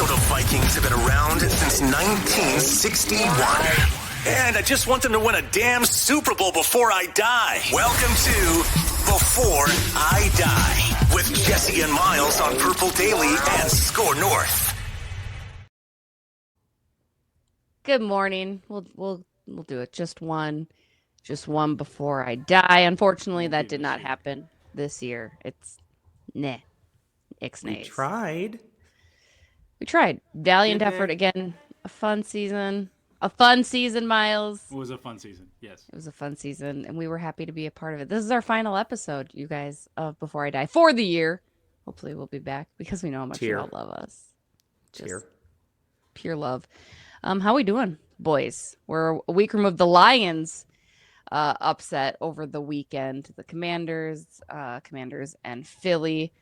the Vikings have been around since 1961. And I just want them to win a damn Super Bowl before I die. Welcome to Before I Die with Jessi and Myles on Purple Daily and Score North. Good morning. We'll do it. Just one before I die. Unfortunately, that did not happen this year. It's Ixnays. We tried. Valiant effort again. A fun season. Myles. It was a fun season. Yes. It was a fun season, and we were happy to be a part of it. This is our final episode, you guys, of Before I Die for the year. Hopefully we'll be back because we know how much you all love us. Just pure love. How we doing, boys? We're a week removed. The Lions upset over the weekend. The Commanders and Philly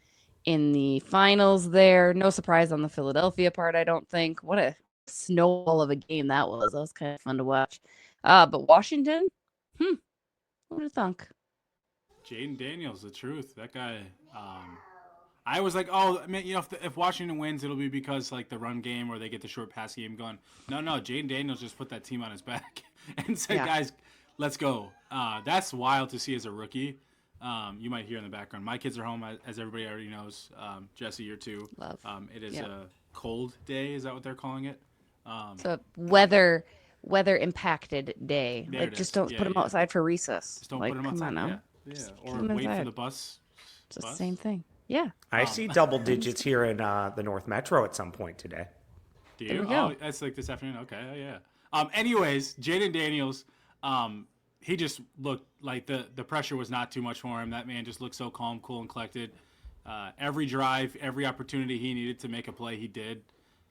in the finals there. No surprise on the Philadelphia part, I don't think. What a snowball of a game that was. That was kind of fun to watch. But Washington, what would you think? Jayden Daniels, the truth. That guy. I was like, oh, I mean, if Washington wins, it'll be because like the run game or they get the short pass game going. No, Jayden Daniels just put that team on his back and said, guys, let's go. That's wild to see as a rookie. You might hear in the background. My kids are home, as everybody already knows. Jessi, you're too. Love. It is a cold day. Is that what they're calling it? So weather impacted day. There like, just don't put them outside for recess. Just don't like, put them outside. Come on now. Yeah. Or wait for the bus. It's the same thing. Yeah. I see double digits here in the North Metro at some point today. Do you? There we go. Oh, that's like this afternoon. Okay, yeah. Anyways, Jayden Daniels, he just looked like the pressure was not too much for him. That man just looked so calm, cool, and collected. Every drive, every opportunity he needed to make a play, he did.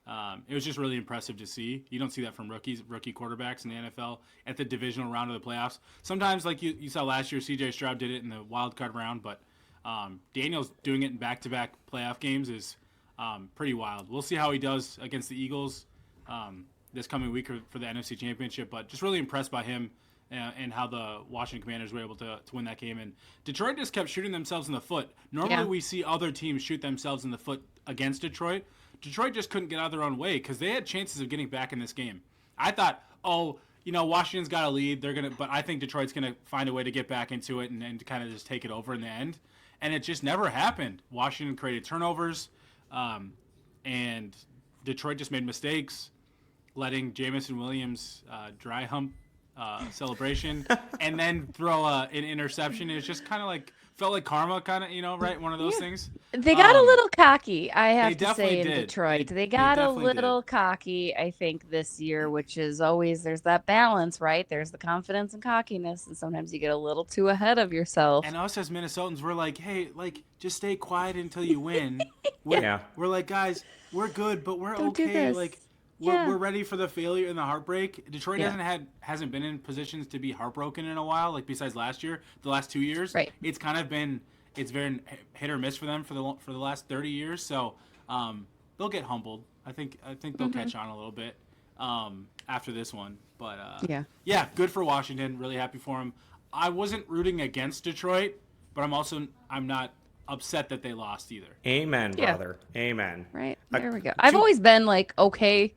It was just really impressive to see. You don't see that from rookie quarterbacks in the NFL at the divisional round of the playoffs. Sometimes, like you saw last year, C.J. Stroud did it in the wild card round, but Daniels doing it in back-to-back playoff games is pretty wild. We'll see how he does against the Eagles this coming week for the NFC Championship, but just really impressed by him and how the Washington Commanders were able to win that game. And Detroit just kept shooting themselves in the foot. Normally we see other teams shoot themselves in the foot against Detroit. Detroit just couldn't get out of their own way because they had chances of getting back in this game. I thought, Washington's got a lead. But I think Detroit's gonna find a way to get back into it and kind of just take it over in the end. And it just never happened. Washington created turnovers, and Detroit just made mistakes, letting Jamison Williams dry hump celebration and then throw an interception. It was just kind of like felt like karma, kind of, right? One of those things. They got a little cocky, I have to say, in did. Detroit. They got a little cocky, I think, this year, which is always, there's that balance, right? There's the confidence and cockiness, and sometimes you get a little too ahead of yourself. And us as Minnesotans, we're like, hey, just stay quiet until you win. We're like, guys, we're good, but we're Don't okay. do this. Like, we're ready for the failure and the heartbreak. Detroit hasn't been in positions to be heartbroken in a while. Like besides last year, the last 2 years, right? It's kind of been very hit or miss for them for the last 30 years. So they'll get humbled. I think they'll catch on a little bit after this one. But good for Washington. Really happy for them. I wasn't rooting against Detroit, but I'm not upset that they lost either. Amen, brother. Amen. Right. There we go. I've always been like, okay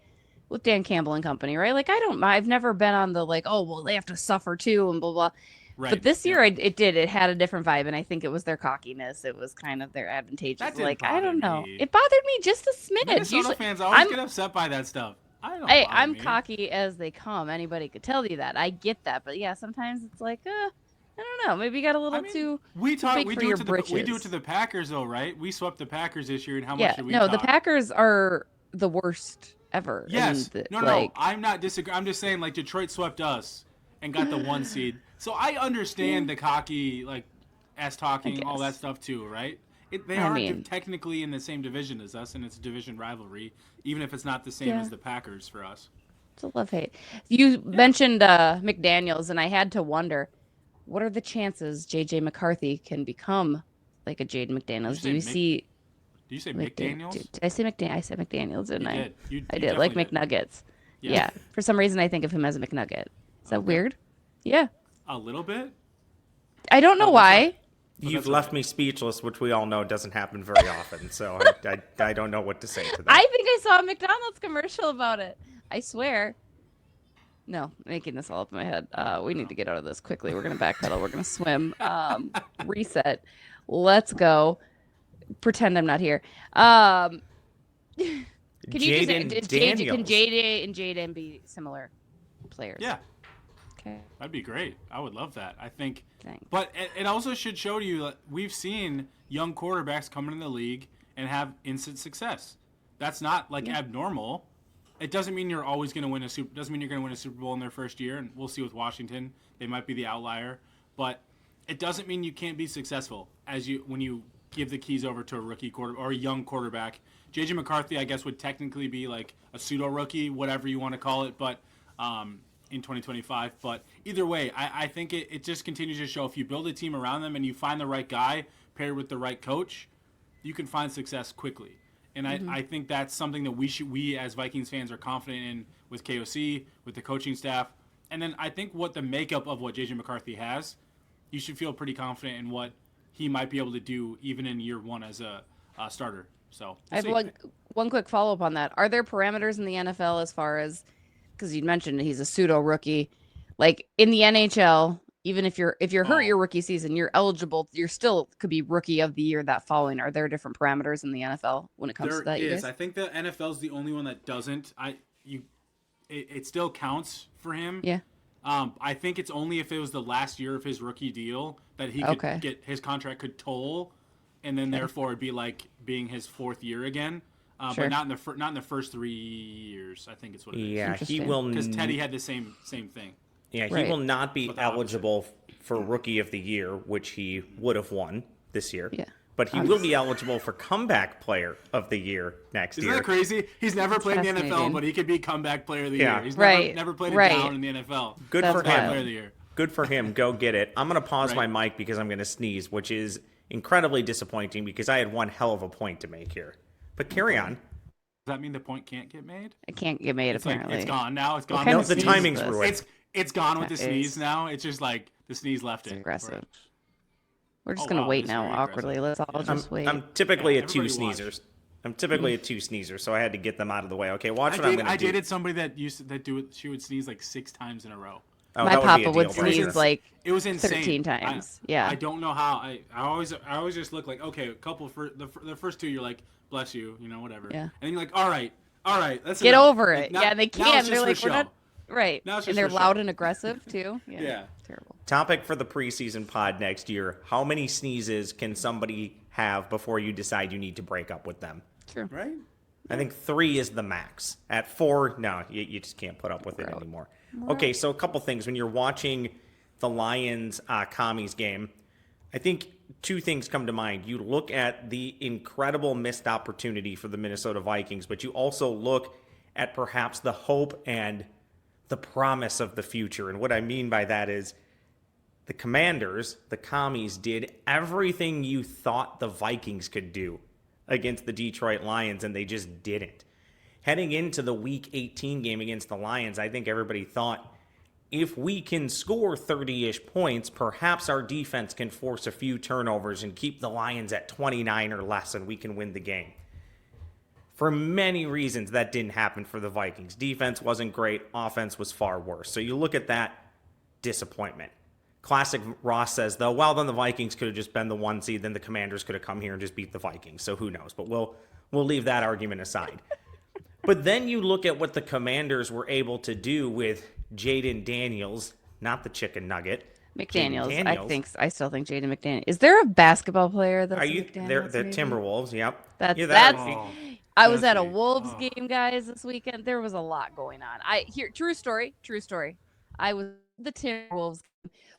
with Dan Campbell and company, right? Like I've never been on the like, oh, well, they have to suffer too and blah, blah. Right. But this year it had a different vibe. And I think it was their cockiness. It was kind of their advantageous. Like, I don't know. It bothered me just a smidge. Minnesota fans always get upset by that stuff. I'm cocky as they come. Anybody could tell you that. I get that. But yeah, sometimes it's like, I don't know. Maybe you got a little too big for your britches. We do it to the Packers, though, right? We swept the Packers this year, and how much did we talk? The Packers are the worst ever. Yes. No. I'm not disagreeing. I'm just saying, like, Detroit swept us and got the 1 seed. So I understand the cocky, like, ass talking, all that stuff, too, right? They aren't technically in the same division as us, and it's a division rivalry, even if it's not the same as the Packers for us. It's a love-hate. You mentioned McDaniels, and I had to wonder, what are the chances J.J. McCarthy can become like a Jayden McDaniels? Did you say McDaniels? Did I say McDaniels? I said McDaniels, didn't I? I did, like McNuggets. Yeah. For some reason, I think of him as a McNugget. Is that weird? Yeah. A little bit? I don't know why. You've left me speechless, which we all know doesn't happen very often. So I don't know what to say to that. I think I saw a McDonald's commercial about it. I swear. No, making this all up in my head. We need to get out of this quickly. We're going to backpedal. We're going to swim. Reset. Let's go. Pretend I'm not here. Can you Jayden just Daniels. can Jayden and Jayden be similar players? Yeah. Okay. That'd be great. I would love that. I think. Thanks. But it also should show to you that we've seen young quarterbacks come into the league and have instant success. That's not abnormal. It doesn't mean you're always going to win doesn't mean you're going to win a Super Bowl in their first year, and we'll see with Washington. They might be the outlier, but it doesn't mean you can't be successful when you give the keys over to a rookie or a young quarterback. J.J. McCarthy, I guess, would technically be like a pseudo rookie, whatever you want to call it, but in 2025. But either way, I think it just continues to show if you build a team around them and you find the right guy paired with the right coach, you can find success quickly. And I think that's something that we as Vikings fans are confident in with KOC, with the coaching staff. And then I think what the makeup of what J.J. McCarthy has, you should feel pretty confident in what he might be able to do even in year one as a starter. So I have one quick follow-up on that. Are there parameters in the NFL as far as, because you mentioned he's a pseudo rookie, like in the NHL, even if you're hurt your rookie season, you're eligible. You're still could be rookie of the year that following. Are there different parameters in the NFL when it comes to that? There is. I think the NFL is the only one that doesn't. It still counts for him. Yeah. I think it's only if it was the last year of his rookie deal that he could get his contract could toll, and then therefore it'd be like being his fourth year again. But not in the first 3 years. I think it's what it is. Yeah, he will, because Teddy had the same thing. Yeah, he will not be eligible for Rookie of the Year, which he would have won this year. Yeah. But he will be eligible for Comeback Player of the Year next year. Isn't that crazy? He's never played in the NFL, but he could be Comeback Player of the Year. He's never played a down in the NFL. Good for him. Player of the Year. Good for him. Go get it. I'm going to pause my mic because I'm going to sneeze, which is incredibly disappointing because I had one hell of a point to make here. But carry on. Does that mean the point can't get made? It can't get made, apparently. It's gone now. It's gone. No, the timing's ruined. It's gone with the sneeze now. It's just like the sneeze left it. Aggressive. We're just going to wait now awkwardly. Let's all just wait. I'm typically at two sneezers. So I had to get them out of the way. Okay, watch what I'm going to do. I dated somebody that she would sneeze like 6 times in a row. Oh, my papa would sneeze like it was insane. 13 times. I don't know how. I always just look like, okay, a couple for the first 2 you're like, bless you, whatever. Yeah. And then you're like, all right, let's get over it. Like, they can't. They're like, we're not right. And they're loud and aggressive too. Yeah. Terrible. Topic for the preseason pod next year: how many sneezes can somebody have before you decide you need to break up with them? True. Right. I think 3 is the max. At 4, no, you just can't put up with it anymore. Okay, so a couple things. When you're watching the Lions Commies game, I think 2 things come to mind. You look at the incredible missed opportunity for the Minnesota Vikings, but you also look at perhaps the hope and the promise of the future. And what I mean by that is the Commanders, the Commies, did everything you thought the Vikings could do against the Detroit Lions, and they just didn't. Heading into the Week 18 game against the Lions, I think everybody thought, if we can score 30-ish points, perhaps our defense can force a few turnovers and keep the Lions at 29 or less, and we can win the game. For many reasons, that didn't happen for the Vikings. Defense wasn't great. Offense was far worse. So you look at that, disappointment. Classic Ross says, though, well, then the Vikings could have just been the 1 seed, then the Commanders could have come here and just beat the Vikings. So who knows? But we'll leave that argument aside. But then you look at what the Commanders were able to do with Jayden Daniels, not the chicken nugget. McDaniels. I still think Jayden McDaniels. Is there a basketball player that's They're the Timberwolves, yep. I was at a Wolves game, guys, this weekend. There was a lot going on. True story. I was at the Timberwolves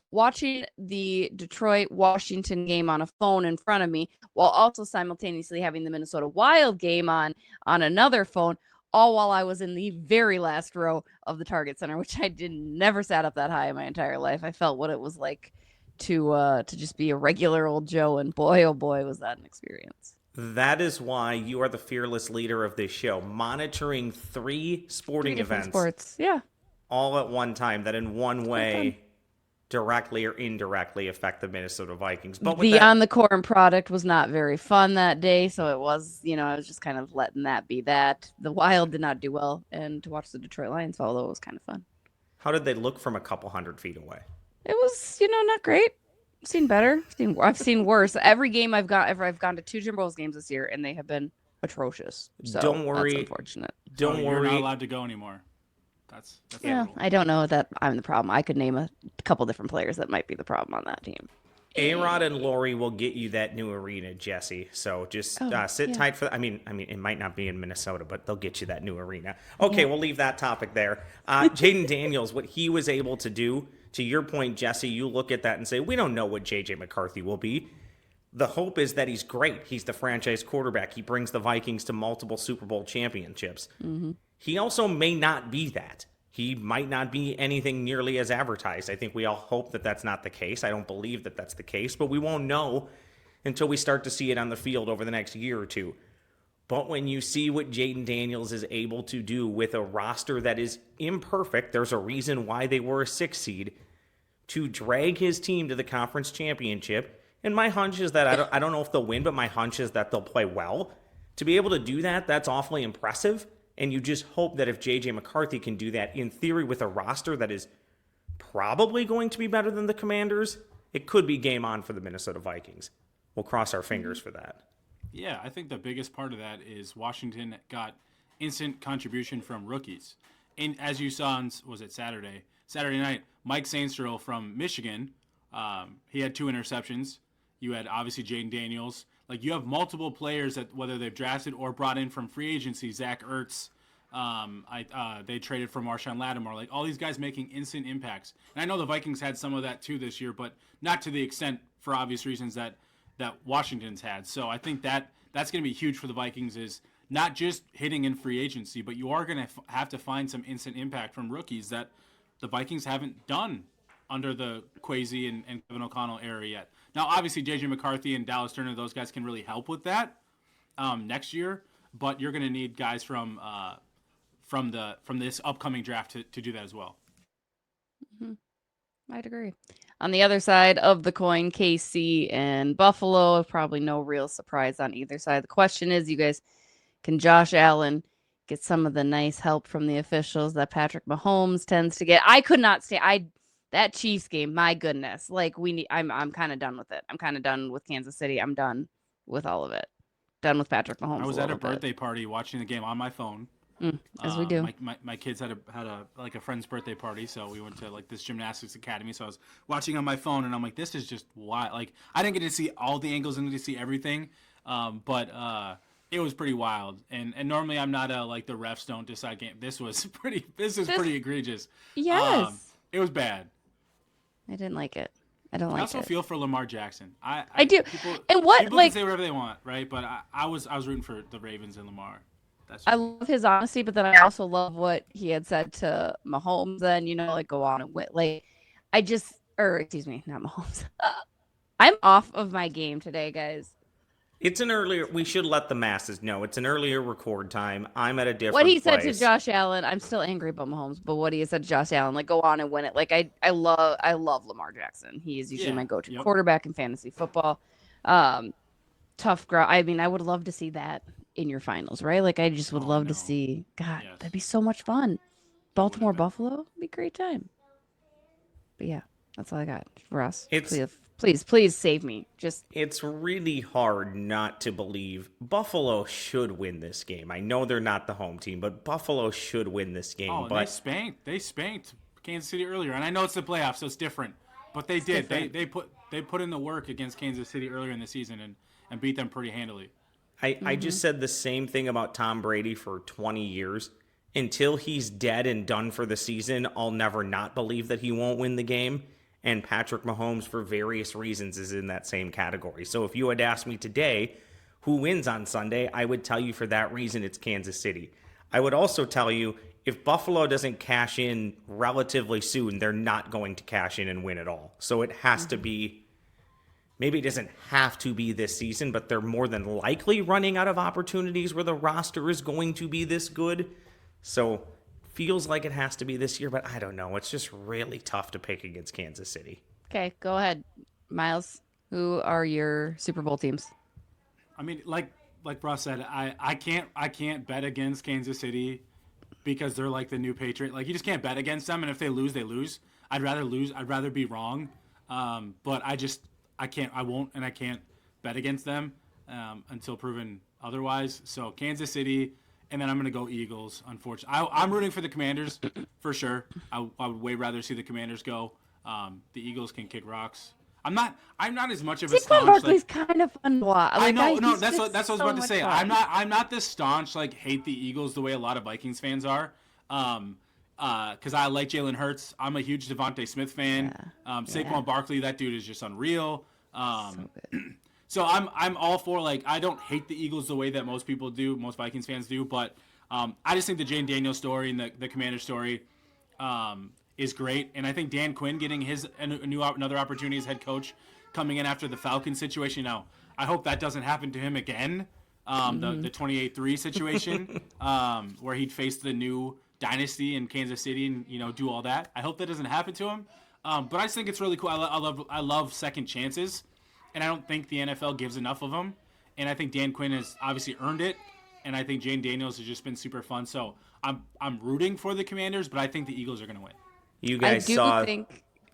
watching the Detroit-Washington game on a phone in front of me, while also simultaneously having the Minnesota Wild game on another phone, all while I was in the very last row of the Target Center, which I never sat up that high in my entire life. I felt what it was like to just be a regular old Joe, and boy, oh boy, was that an experience. That is why you are the fearless leader of this show, monitoring 3 sporting events. Sports, yeah. All at one time, that in one way directly or indirectly affect the Minnesota Vikings. But the on the corn product was not very fun that day, so it was, I was just kind of letting that be that. The Wild did not do well, and to watch the Detroit Lions, although it was kind of fun. How did they look from a couple 100 feet away? It was, not great. I've seen better. I've seen worse. Every game I've gone to 2 Jim Bowles games this year, and they have been atrocious. So don't worry. That's unfortunate. Don't worry. You're not allowed to go anymore. That's I don't know that I'm the problem. I could name a couple different players that might be the problem on that team. A-Rod and Lori will get you that new arena, Jessi. So just sit tight for. I mean, it might not be in Minnesota, but they'll get you that new arena. Okay, we'll leave that topic there. Jayden Daniels, what he was able to do. To your point, Jessi, you look at that and say, we don't know what J.J. McCarthy will be. The hope is that he's great. He's the franchise quarterback. He brings the Vikings to multiple Super Bowl championships. Mm-hmm. He also may not be that. He might not be anything nearly as advertised. I think we all hope that that's not the case. I don't believe that that's the case, but we won't know until we start to see it on the field over the next year or two. But when you see what Jayden Daniels is able to do with a roster that is imperfect, there's a reason why they were a 6 seed, to drag his team to the conference championship. And my hunch is that, I don't know if they'll win, but my hunch is that they'll play well. To be able to do that, that's awfully impressive. And you just hope that if J.J. McCarthy can do that, in theory, with a roster that is probably going to be better than the Commanders, it could be game on for the Minnesota Vikings. We'll cross our fingers for that. Yeah, I think the biggest part of that is Washington got instant contribution from rookies. And as you saw on, was it Saturday night, Mike Saintstrow from Michigan, he had 2 interceptions. You had, obviously, Jayden Daniels. Like, you have multiple players that, whether they've drafted or brought in from free agency, Zach Ertz, they traded for Marshawn Lattimore. Like, all these guys making instant impacts. And I know the Vikings had some of that, too, this year, but not to the extent, for obvious reasons, that Washington's had. So I think that's going to be huge for the Vikings, is not just hitting in free agency, but you are going to have to find some instant impact from rookies that the Vikings haven't done under the Kwesi and Kevin O'Connell era yet. Now, obviously, J.J. McCarthy and Dallas Turner, those guys can really help with that next year, but you're going to need guys from this upcoming draft to do that as well. Mm-hmm. I'd agree. On the other side of the coin, KC and Buffalo, probably no real surprise on either side. The question is, you guys, can Josh Allen get some of the nice help from the officials that Patrick Mahomes tends to get? I could not stay. That Chiefs game, my goodness. Like, I'm kind of done with it. I'm kind of done with Kansas City. I'm done with all of it. Done with Patrick Mahomes. I was at a birthday party watching the game on my phone. As we do. My kids had a friend's birthday party, so we went to like this gymnastics academy. So I was watching on my phone, and I'm like, this is just wild. Like, I didn't get to see all the angles and to see everything, but it was pretty wild. And normally I'm not like the refs don't decide game. This is pretty egregious. Yes. It was bad. I didn't like it. I also feel for Lamar Jackson. I do. People can say whatever they want, right? But I was rooting for the Ravens and Lamar. I love his honesty, but then I also love what he had said to Mahomes. And like, go on and win. Like, excuse me, not Mahomes. I'm off of my game today, guys. We should let the masses know. It's an earlier record time. I'm at a different What he said place. to Josh Allen, I'm still angry about Mahomes, but what he said to Josh Allen, like, go on and win it. Like, I love Lamar Jackson. He is usually my go-to quarterback in fantasy football. Tough ground. I mean, I would love to see that in your finals, right? Like, I just would love to see. God, that'd be so much fun. Baltimore, Buffalo, be a great time. But yeah, that's all I got for us. Please save me. It's really hard not to believe Buffalo should win this game. I know they're not the home team, but Buffalo should win this game. Oh, but they spanked Kansas City earlier, and I know it's the playoffs, so it's different. But they did. They put in the work against Kansas City earlier in the season and beat them pretty handily. I just said the same thing about Tom Brady for 20 years. Until he's dead and done for the season, I'll never not believe that he won't win the game. And Patrick Mahomes, for various reasons, is in that same category. So if you had asked me today who wins on Sunday, I would tell you for that reason it's Kansas City. I would also tell you if Buffalo doesn't cash in relatively soon, they're not going to cash in and win at all. So it has to be, maybe it doesn't have to be this season, but they're more than likely running out of opportunities where the roster is going to be this good. So feels like it has to be this year, but I don't know. It's just really tough to pick against Kansas City. Okay, go ahead, Myles. Who are your Super Bowl teams? I mean, like Ross said, I can't bet against Kansas City because they're like the new Patriot. Like, you just can't bet against them, and if they lose, they lose. I'd rather lose. I'd rather be wrong. But I can't bet against them until proven otherwise. So Kansas City, and then I'm going to go Eagles, unfortunately. I'm rooting for the Commanders for sure. I would way rather see the Commanders go. The Eagles can kick rocks. I'm not as much of a staunch. Barkley's kind of fun. I know. No, that's what I was about to say. Fun. I'm not this staunch hate the Eagles the way a lot of Vikings fans are. Because I like Jalen Hurts. I'm a huge Devontae Smith fan. Saquon Barkley, that dude is just unreal. So good. So I'm all for I don't hate the Eagles the way that most people do, most Vikings fans do, but I just think the Jayden Daniels story and the Commander story is great, and I think Dan Quinn getting another opportunity as head coach, coming in after the Falcons situation. Now, I hope that doesn't happen to him again. The 28-3 situation where he'd face the new dynasty in Kansas City and do all that. I hope that doesn't happen to him. But I just think it's really cool. I love second chances, and I don't think the NFL gives enough of them. And I think Dan Quinn has obviously earned it, and I think Jayden Daniels has just been super fun. So I'm rooting for the Commanders, but I think the Eagles are going to win. You guys saw.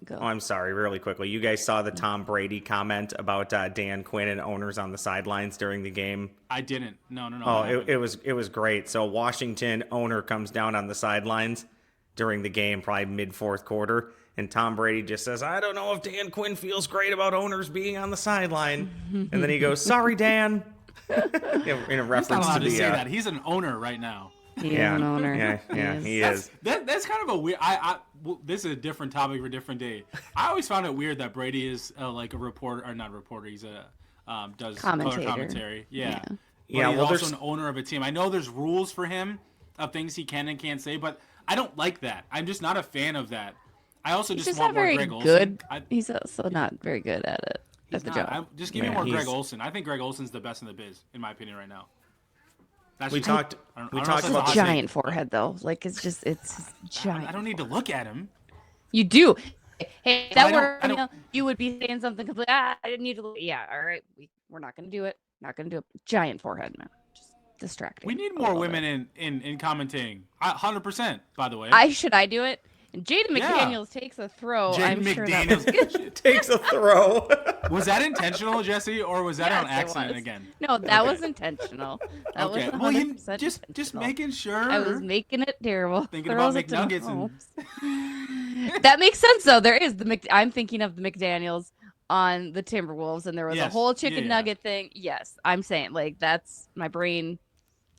Oh, I'm sorry, really quickly. You guys saw the Tom Brady comment about Dan Quinn and owners on the sidelines during the game? I didn't. No. Oh, it was great. So Washington owner comes down on the sidelines during the game, probably mid-fourth quarter, and Tom Brady just says, I don't know if Dan Quinn feels great about owners being on the sideline. And then he goes, sorry, Dan. In a reference He's not allowed to say that. He's an owner right now. He is an owner. Yeah, he is. That's kind of a weird. This is a different topic for a different day. I always found it weird that Brady is like a reporter, or not a reporter. He's does color commentary. Yeah. He's also an owner of a team. I know there's rules for him of things he can and can't say, but I don't like that. I'm just not a fan of that. I also just want more Greg Olsen. He's also not very good at it. At the job. Just give me more Greg Olsen. I think Greg Olsen's the best in the biz, in my opinion, right now. We talked about giant forehead though. It's giant. I don't need to look at him. You do. Hey, that were you would be saying something completely. I didn't need to look. Yeah, all right. We're not gonna do it. Not gonna do it. Giant forehead, man. Just distracting. We need more women in commentating. 100%. By the way. I do it? And Jayden McDaniels takes a throw. I'm sure McDaniels takes a throw. Was that intentional, Jesse, or was that on accident again? No, that was intentional. That was 100% just making sure. I was making it terrible. Thinking about McNuggets. That makes sense, though. There is I'm thinking of the McDaniels on the Timberwolves, and there was a whole chicken nugget thing. Yes, I'm saying that's my brain.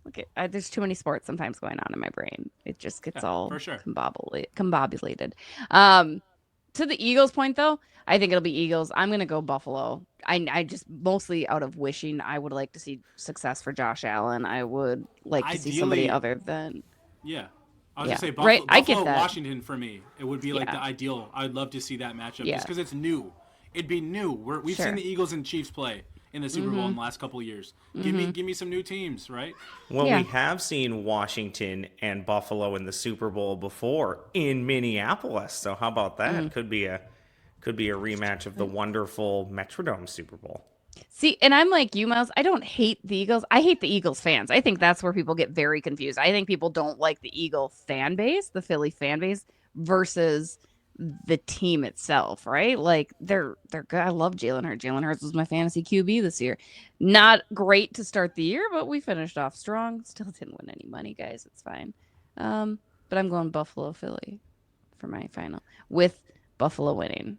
Okay, there's too many sports sometimes going on in my brain. It just gets all for sure. combobulated. To the Eagles point, though, I think it'll be Eagles. I'm going to go Buffalo. I just mostly out of wishing I would like to see success for Josh Allen. I would like to see somebody other than. Yeah. I was going to say Buffalo, I get that. Washington for me. It would be the ideal. I'd love to see that matchup just because it's new. It'd be new. We've seen the Eagles and Chiefs play in the Super Bowl in the last couple of years. Give me some new teams, right? Well, we have seen Washington and Buffalo in the Super Bowl before in Minneapolis. So how about that? Could be a rematch of the wonderful Metrodome Super Bowl. See, and I'm like you, Myles. I don't hate the Eagles. I hate the Eagles fans. I think that's where people get very confused. I think people don't like the Eagle fan base, the Philly fan base, versus the team itself, right? They're good. I love Jalen Hurts. Jalen Hurts was my fantasy QB this year. Not great to start the year, but we finished off strong. Still didn't win any money, guys. It's fine. But I'm going Buffalo, Philly for my final, with Buffalo winning.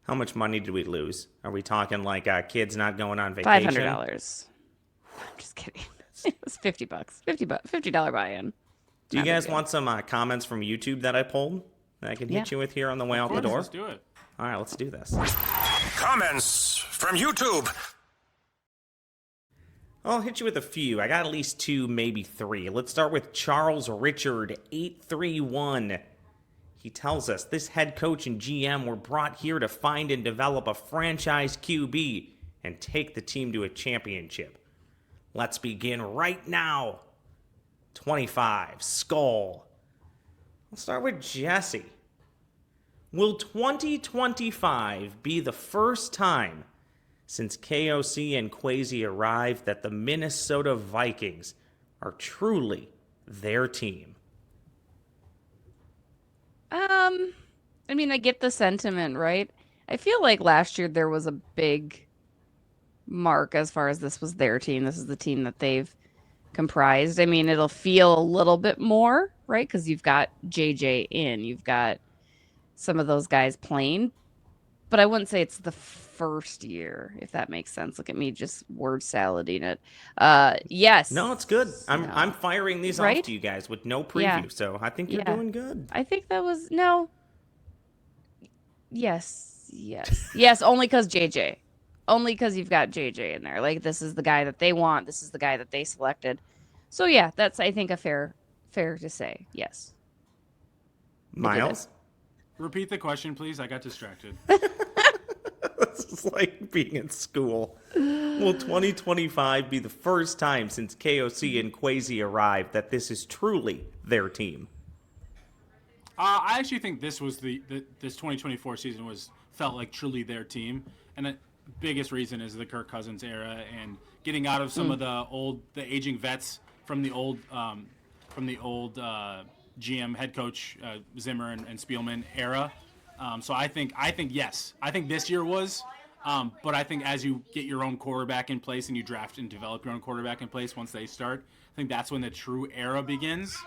How much money did we lose? Are we talking kids not going on vacation? $500. Just kidding. It was $50. $50 buy-in. Do you guys want some comments from YouTube that I pulled? That I can hit you with here on the way out the door? Let's do it. All right, let's do this. Comments from YouTube. I'll hit you with a few. I got at least 2, maybe 3. Let's start with Charles Richard, 831. He tells us, this head coach and GM were brought here to find and develop a franchise QB and take the team to a championship. Let's begin right now. 25, Skull. Let's start with Jessi. Will 2025 be the first time since KOC and Kwesi arrived that the Minnesota Vikings are truly their team? I mean, I get the sentiment, right? I feel like last year there was a big mark as far as this was their team. This is the team that they've comprised. I mean, it'll feel a little bit more, right? Because you've got JJ in, you've got some of those guys playing, but I wouldn't say it's the first year, if that makes sense. Look at me just word salading it. Yes. No, it's good. I'm firing these off to you guys with no preview, so I think you're doing good. I think that was no. Yes. Only because JJ. Only because you've got JJ in there. Like, this is the guy that they want. This is the guy that they selected. So yeah, that's, I think, a fair to say. Yes. Myles? Repeat the question, please. I got distracted. This is like being in school. Will 2025 be the first time since KOC and Kwesi arrived that this is truly their team? I actually think this was this 2024 season felt like truly their team, and the biggest reason is the Kirk Cousins era and getting out of some of the aging vets from the old GM head coach Zimmer and Spielman era. So I think yes. I think this year was, but I think as you get your own quarterback in place and you draft and develop your own quarterback in place once they start, I think that's when the true era begins.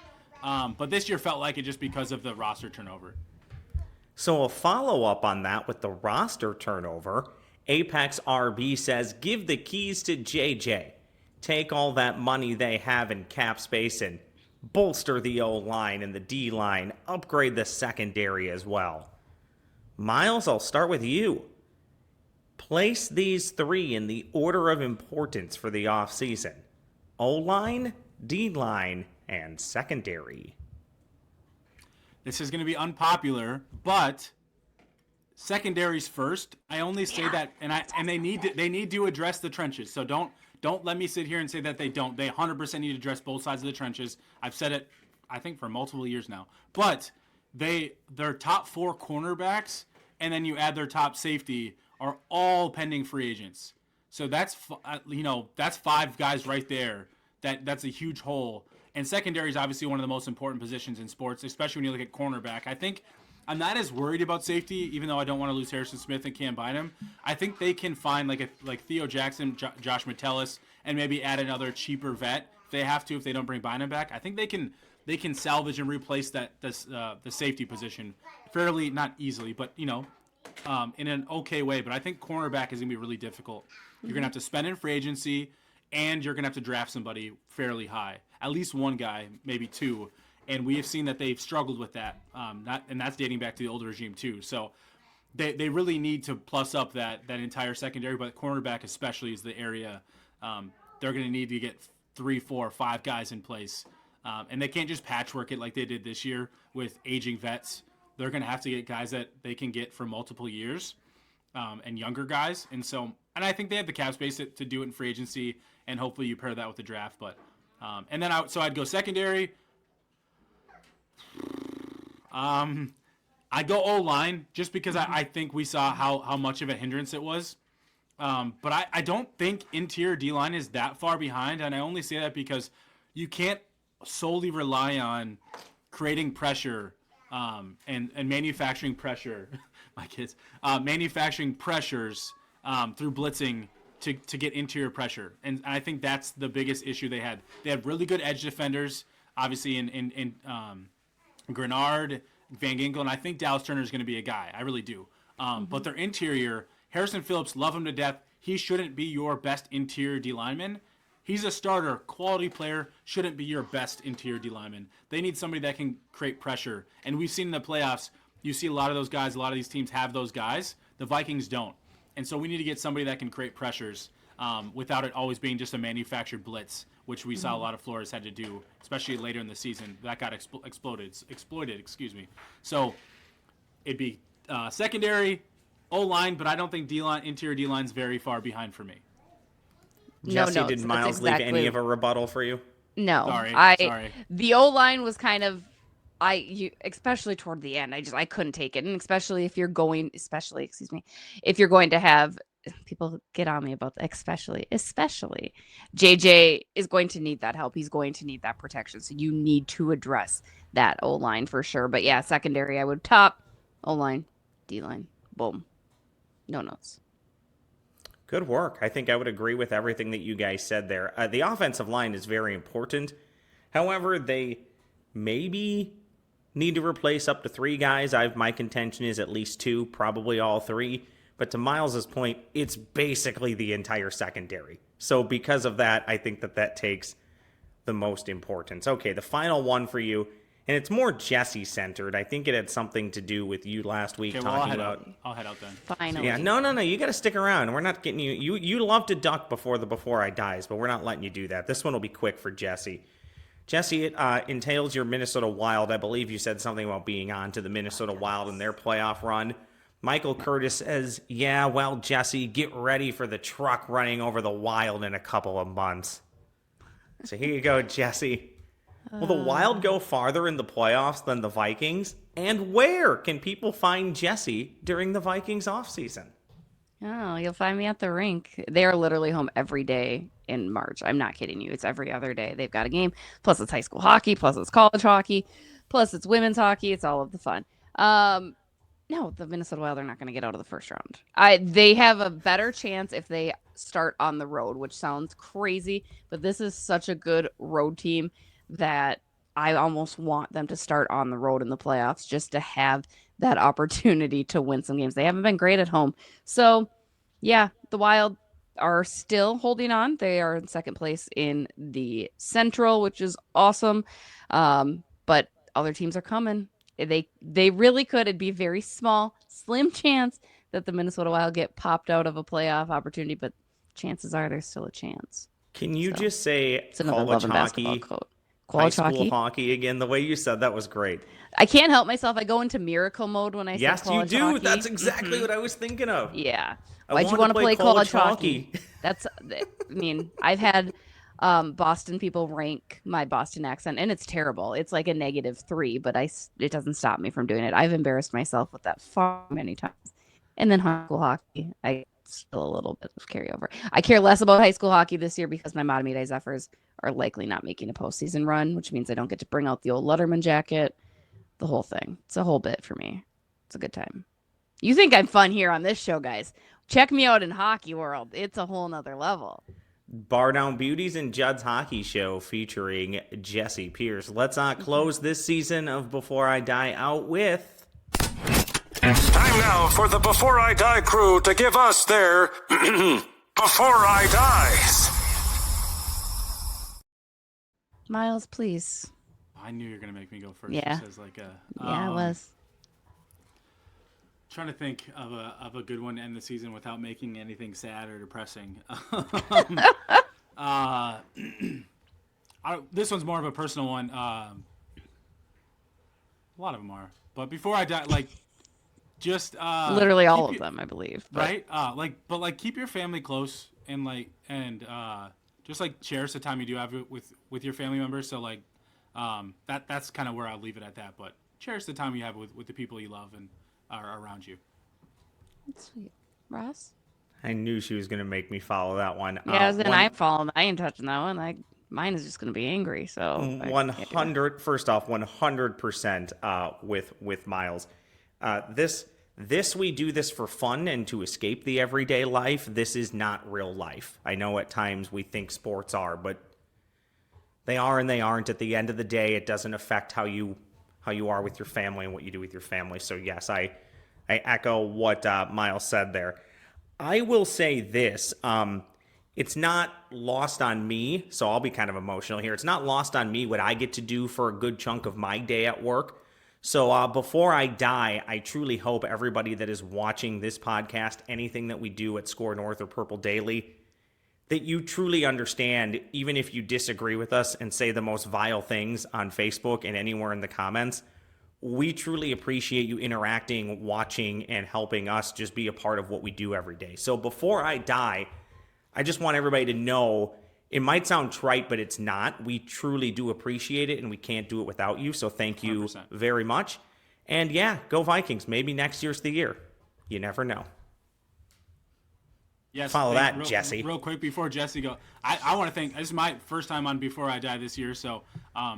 But this year felt like it just because of the roster turnover. So a follow-up on that with the roster turnover, Apex RB says, give the keys to JJ. Take all that money they have in cap space and bolster the O-line and the D-line. Upgrade the secondary as well. Myles, I'll start with you. Place these three in the order of importance for the offseason. O-line, D-line, and secondary. This is going to be unpopular, but secondary's first. I only say that, and they need to address the trenches. So don't let me sit here and say that they don't. They 100% need to address both sides of the trenches. I've said it, I think, for multiple years now. But their top four cornerbacks, and then you add their top safety, are all pending free agents. So that's five guys right there. That's a huge hole. And secondary is obviously one of the most important positions in sports, especially when you look at cornerback. I think I'm not as worried about safety, even though I don't want to lose Harrison Smith and Cam Bynum. I think they can find like Theo Jackson, Josh Metellus, and maybe add another cheaper vet if they have to, if they don't bring Bynum back. I think they can salvage and replace the safety position fairly, not easily, but in an okay way. But I think cornerback is going to be really difficult. You're going to have to spend in free agency, and you're going to have to draft somebody fairly high. At least one guy, maybe two. And we have seen that they've struggled with that. And that's dating back to the old regime too. So they really need to plus up that entire secondary, but cornerback especially is the area they're going to need to get 3, 4, 5 guys in place. And they can't just patchwork it like they did this year with aging vets. They're going to have to get guys that they can get for multiple years and younger guys. And I think they have the cap space to do it in free agency, and hopefully you pair that with the draft. But and then I'd go secondary. I'd go O-line just because I think we saw how much of a hindrance it was. But I don't think interior D-line is that far behind, and I only say that because you can't solely rely on creating pressure and manufacturing pressure. My kids. Manufacturing pressures through blitzing to get interior pressure. And I think that's the biggest issue they had. They had really good edge defenders, obviously, in Grenard, Van Ginkel, and I think Dallas Turner is going to be a guy. I really do. But their interior, Harrison Phillips, love him to death. He shouldn't be your best interior D lineman. He's a starter, quality player, shouldn't be your best interior D lineman. They need somebody that can create pressure. And we've seen in the playoffs, you see a lot of those guys, a lot of these teams have those guys. The Vikings don't. And so we need to get somebody that can create pressures without it always being just a manufactured blitz, which we saw a lot of Flores had to do, especially later in the season. That got exploited. So it'd be secondary, O-line, but I don't think D-line, interior D-line's very far behind for me. Jessi, did Myles leave any of a rebuttal for you? No. Sorry. The O-line was kind of especially toward the end, I couldn't take it. And if you're going to have people get on me about that, especially JJ is going to need that help. He's going to need that protection. So you need to address that O-line for sure. But yeah, secondary, I would top O-line, D-line, boom. No notes. Good work. I think I would agree with everything that you guys said there. The offensive line is very important. However, they maybe need to replace up to 3 guys. My contention is at least 2, probably all 3. But to Myles' point, it's basically the entire secondary. So because of that, I think that takes the most importance. Okay, the final one for you, and it's more Jessi centered. I think it had something to do with you last week talking about. I'll head out then. Finally. Yeah, no. You got to stick around. We're not getting you. You love to duck before I dies, but we're not letting you do that. This one will be quick for Jessi. Jessi, it entails your Minnesota Wild. I believe you said something about being on to the Minnesota Wild and their playoff run. Michael Curtis says, yeah, well, Jessi, get ready for the truck running over the Wild in a couple of months. So here you go, Jessi. Will the Wild go farther in the playoffs than the Vikings? And where can people find Jessi during the Vikings offseason? Oh, you'll find me at the rink. They are literally home every day in March. I'm not kidding you. It's every other day. They've got a game. Plus it's high school hockey. Plus it's college hockey. Plus it's women's hockey. It's all of the fun. No, the Minnesota Wild are not going to get out of the first round. They have a better chance if they start on the road, which sounds crazy, but this is such a good road team that I almost want them to start on the road in the playoffs just to have that opportunity to win some games. They haven't been great at home. So, yeah, the Wild are still holding on. They are in second place in the Central, which is awesome. But other teams are coming. They really could. It'd be a very small, slim chance that the Minnesota Wild get popped out of a playoff opportunity, but chances are there's still a chance. Can you just say college hockey, high school hockey again? The way you said that was great. I can't help myself. I go into miracle mode when I say college hockey. Yes, you do. Hockey. That's exactly what I was thinking of. Yeah. Why'd you want to play college hockey? I've had Boston people rank my Boston accent, and it's terrible. It's like a -3, but it doesn't stop me from doing it. I've embarrassed myself with that far many times. And then high school hockey, I still a little bit of carryover. I care less about high school hockey this year because my Matamidi Zephyrs are likely not making a postseason run, which means I don't get to bring out the old Letterman jacket. The whole thing. It's a whole bit for me. It's a good time. You think I'm fun here on this show, guys. Check me out in hockey world. It's a whole nother level. Bar Down Beauties and Judd's Hockey Show featuring Jessi Pierce. Let's close this season of Before I Die out with... Time now for the Before I Die crew to give us their Before I Dies. Myles, please. I knew you were going to make me go first. Yeah. Says I was. Trying to think of a good one to end the season without making anything sad or depressing. This one's more of a personal one. A lot of them are. But Before I Die, just literally all of them, I believe. But. Right? Keep your family close and just cherish the time you do have with your family members. So that's kind of where I'll leave it at that. But cherish the time you have with the people you love and are around you. That's sweet. Ross? I knew she was going to make me follow that one. Yeah, I'm following. I ain't touching that one. Mine is just going to be angry. So 100. First off, 100% with Myles. This we do this for fun and to escape the everyday life. This is not real life. I know at times we think sports are, but they are and they aren't. At the end of the day, it doesn't affect how you are with your family and what you do with your family. So yes, I echo what Myles said there. I will say this. It's not lost on me, so I'll be kind of emotional here. It's not lost on me what I get to do for a good chunk of my day at work. So before I die, I truly hope everybody that is watching this podcast, anything that we do at Score North or Purple Daily, that you truly understand, even if you disagree with us and say the most vile things on Facebook and anywhere in the comments, we truly appreciate you interacting, watching, and helping us just be a part of what we do every day. So before I die, I just want everybody to know it might sound trite, but it's not. We truly do appreciate it, and we can't do it without you. So thank you 100%. very much. And yeah, go Vikings. Maybe next year's the year. You never know. Yes, Follow that, Jessi. Real quick before Jessi go, I want to thank. This is my first time on Before I Die this year, so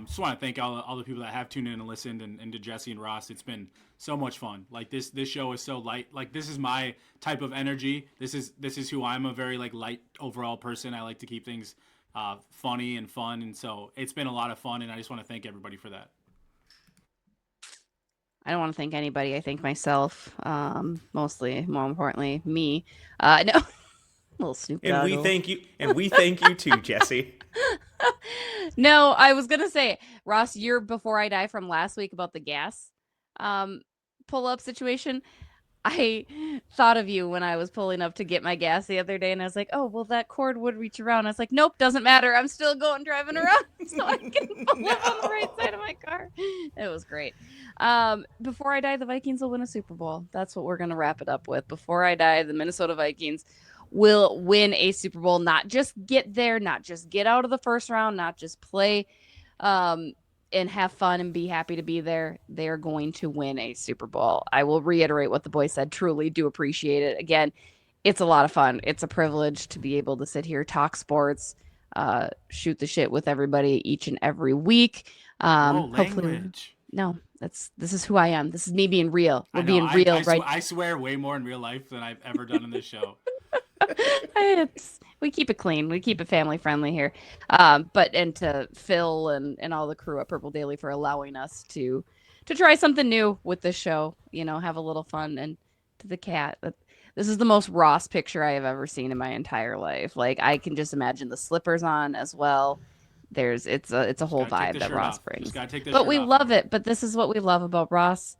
just want to thank all the people that have tuned in and listened, and to Jessi and Ross. It's been so much fun. Like this show is so light. Like this is my type of energy. This is who I'm, a very like light overall person. I like to keep things funny and fun, and so it's been a lot of fun. And I just want to thank everybody for that. I don't want to thank anybody. I thank myself, mostly, more importantly, me. No. Little Snoop And Dogg. we thank you, too, Jessi. No, I was gonna say, Ross, your Before I Die from last week about the gas pull up situation. I thought of you when I was pulling up to get my gas the other day, and I was like, oh, well, that cord would reach around. I was like, nope, doesn't matter. I'm still driving around so I can pull up on the right side of my car. It was great. Before I die, the Vikings will win a Super Bowl. That's what we're gonna wrap it up with. Before I die, the Minnesota Vikings will win a Super Bowl, not just get there, not just get out of the first round, not just play and have fun and be happy to be there. They're going to win a Super Bowl. I will reiterate what the boy said. Truly do appreciate it. Again, it's a lot of fun. It's a privilege to be able to sit here, talk sports, shoot the shit with everybody each and every week. Hopefully, no, this is who I am. This is me being real. We're being real, right? I swear way more in real life than I've ever done in this show. We keep it clean. We keep it family friendly here. And to Phil and all the crew at Purple Daily for allowing us to try something new with this show, have a little fun. And to the cat, this is the most Ross picture I have ever seen in my entire life. Like I can just imagine the slippers on as well. It's a whole vibe that Ross brings. But we love it. But this is what we love about Ross.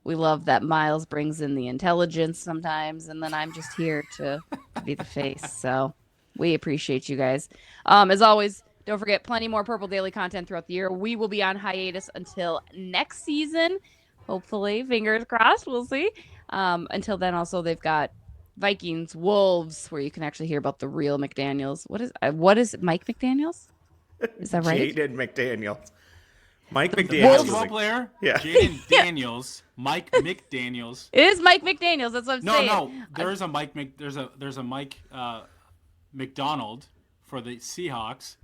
We love that Myles brings in the intelligence sometimes, and then I'm just here to be the face. So we appreciate you guys. As always, don't forget, plenty more Purple Daily content throughout the year. We will be on hiatus until next season. Hopefully, fingers crossed, we'll see. Until then, also, they've got Vikings, Wolves, where you can actually hear about the real McDaniels. What is Mike McDaniels? Is that right? Jayden Daniels. Mike the McDaniels. Basketball player? Yeah. Jayden Daniels. Mike McDaniels. It is Mike McDaniels. That's what I'm saying. No. There's a Mike McDonald for the Seahawks.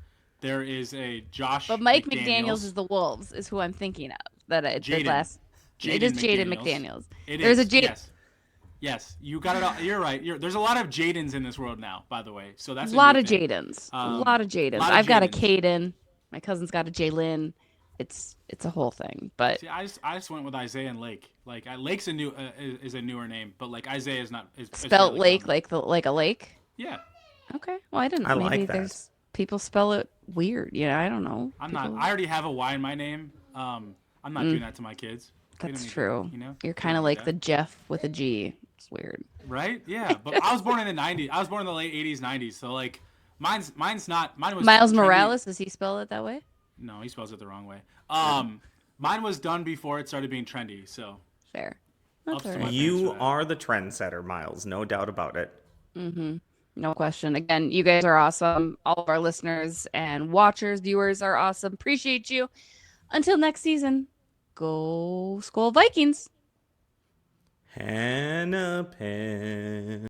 There is a Josh. But Mike McDaniels is the Wolves, is who I'm thinking of. It is Jayden McDaniels. There's a Jayden. Yes, you got it all. You're right. There's a lot of Jaydens in this world now, by the way. So that's a lot of Jaydens. I've got a Caden. My cousin's got a Jalen. It's a whole thing. But see, I just went with Isaiah and Lake. Like Lake's a newer name, but like Isaiah is not. Spelt Lake common. like a lake. Yeah. Okay. Well, I didn't. I Maybe like that. There's people spell it weird. I don't know. I'm not. I already have a Y in my name. I'm not doing that to my kids. That's true. You're kind of like the Jeff with a G. It's weird. Right? Yeah. But I was born in the 90s. I was born in the late 80s, 90s. So like, mine's not. Mine was Miles Morales. Does he spell it that way? No, he spells it the wrong way. Mine was done before it started being trendy. So fair. That's all right. You are the trendsetter, Myles. No doubt about it. Mm-hmm. No question. Again, you guys are awesome. All of our listeners and watchers, viewers are awesome. Appreciate you. Until next season, go Skol Vikings. Hannah Penn.